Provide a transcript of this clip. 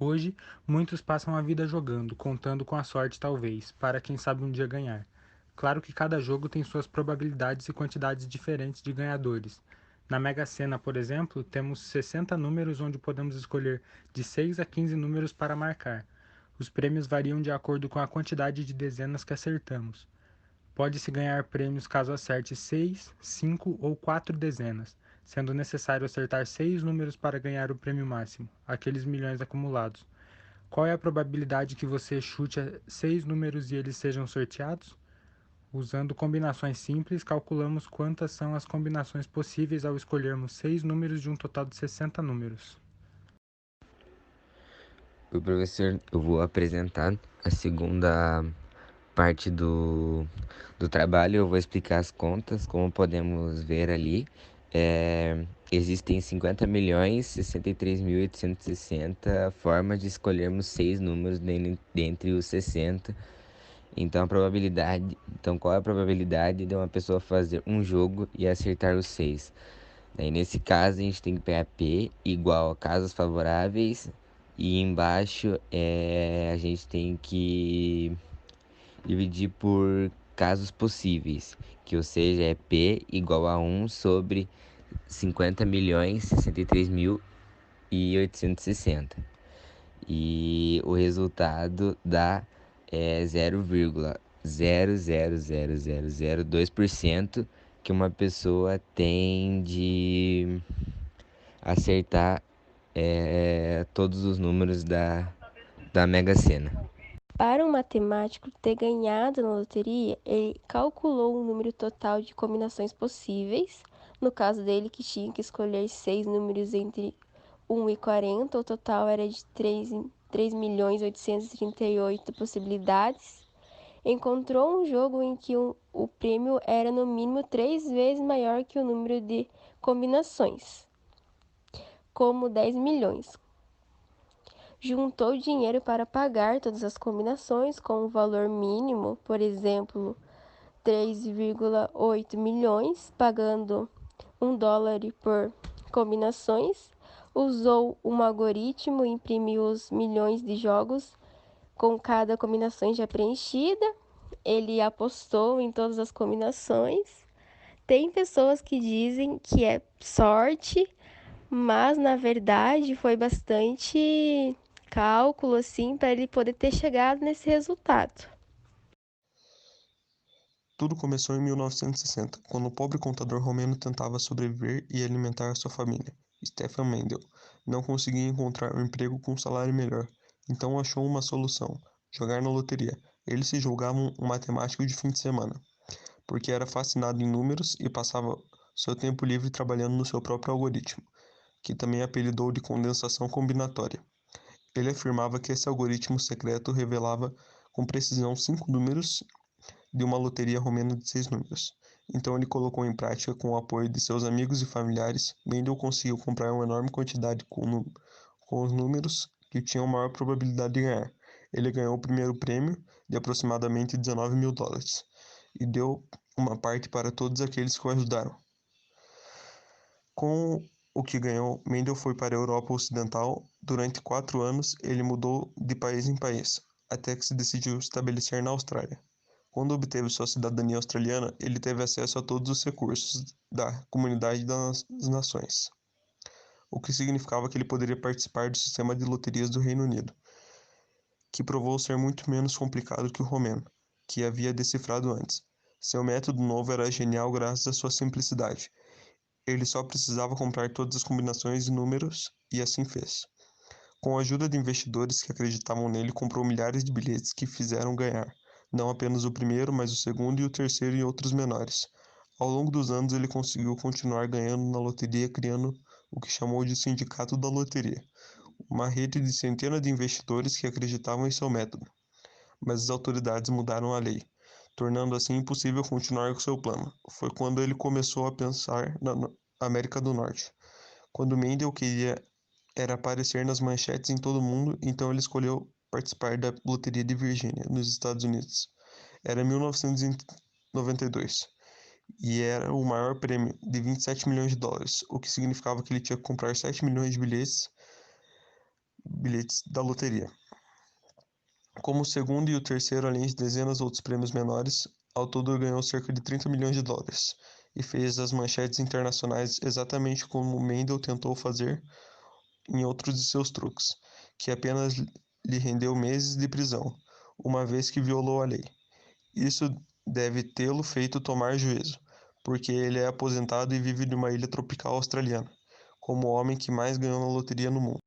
Hoje, muitos passam a vida jogando, contando com a sorte talvez, para quem sabe um dia ganhar. Claro que cada jogo tem suas probabilidades e quantidades diferentes de ganhadores. Na Mega Sena, por exemplo, temos 60 números onde podemos escolher de 6 a 15 números para marcar. Os prêmios variam de acordo com a quantidade de dezenas que acertamos. Pode-se ganhar prêmios caso acerte 6, 5 ou 4 dezenas, sendo necessário acertar 6 números para ganhar o prêmio máximo, aqueles milhões acumulados. Qual é a probabilidade que você chute 6 números e eles sejam sorteados? Usando combinações simples, calculamos quantas são as combinações possíveis ao escolhermos 6 números de um total de 60 números. O professor, eu vou apresentar a segunda parte do trabalho. Eu vou explicar as contas, como podemos ver ali. Existem 50 milhões 63.860 formas de escolhermos 6 números dentre os 60. Então, qual é a probabilidade de uma pessoa fazer um jogo e acertar os 6? Daí, nesse caso, a gente tem que pegar P igual a casos favoráveis e embaixo a gente tem que dividir por casos possíveis, que ou seja, é P igual a 1 sobre 50 milhões 63.860. E o resultado dá 0,0000002% que uma pessoa tem de acertar todos os números da Mega Sena. Para um matemático ter ganhado na loteria, ele calculou o número total de combinações possíveis. No caso dele, que tinha que escolher 6 números entre 1 e 40, o total era de 3.838 possibilidades. Encontrou um jogo em que o prêmio era no mínimo 3 vezes maior que o número de combinações, como 10 milhões. Juntou dinheiro para pagar todas as combinações com um valor mínimo, por exemplo, 3,8 milhões, pagando $1 por combinações. Usou um algoritmo e imprimiu os milhões de jogos com cada combinação já preenchida. Ele apostou em todas as combinações. Tem pessoas que dizem que é sorte, mas na verdade foi bastante cálculo assim para ele poder ter chegado nesse resultado. Tudo começou em 1960, quando o pobre contador romeno tentava sobreviver e alimentar sua família. Stefan Mendel não conseguia encontrar um emprego com um salário melhor, então achou uma solução: jogar na loteria. Ele se julgava um matemático de fim de semana, porque era fascinado em números e passava seu tempo livre trabalhando no seu próprio algoritmo, que também apelidou de condensação combinatória. Ele afirmava que esse algoritmo secreto revelava com precisão 5 números de uma loteria romena de 6 números. Então ele colocou em prática com o apoio de seus amigos e familiares. Mendel conseguiu comprar uma enorme quantidade com os números que tinham maior probabilidade de ganhar. Ele ganhou o primeiro prêmio de aproximadamente US$ 19.000 e deu uma parte para todos aqueles que o ajudaram. Com o que ganhou, Mendel foi para a Europa Ocidental. Durante 4 anos, ele mudou de país em país, até que se decidiu estabelecer na Austrália. Quando obteve sua cidadania australiana, ele teve acesso a todos os recursos da Comunidade das Nações, o que significava que ele poderia participar do sistema de loterias do Reino Unido, que provou ser muito menos complicado que o romeno, que havia decifrado antes. Seu método novo era genial graças à sua simplicidade. Ele só precisava comprar todas as combinações de números e assim fez. Com a ajuda de investidores que acreditavam nele, comprou milhares de bilhetes que fizeram ganhar, não apenas o primeiro, mas o segundo e o terceiro e outros menores. Ao longo dos anos, ele conseguiu continuar ganhando na loteria, criando o que chamou de Sindicato da Loteria, uma rede de centenas de investidores que acreditavam em seu método. Mas as autoridades mudaram a lei, tornando assim impossível continuar com seu plano. Foi quando ele começou a pensar na América do Norte. Quando Mendel queria era aparecer nas manchetes em todo o mundo, então ele escolheu participar da Loteria de Virgínia, nos Estados Unidos. Era 1992 e era o maior prêmio de US$ 27 milhões, o que significava que ele tinha que comprar 7 milhões de bilhetes bilhetes da loteria. Como o segundo e o terceiro, além de dezenas de outros prêmios menores, ao todo ganhou cerca de 30 milhões de dólares e fez as manchetes internacionais exatamente como Mendel tentou fazer em outros de seus truques, que apenas lhe rendeu meses de prisão, uma vez que violou a lei. Isso deve tê-lo feito tomar juízo, porque ele é aposentado e vive numa ilha tropical australiana, como o homem que mais ganhou na loteria no mundo.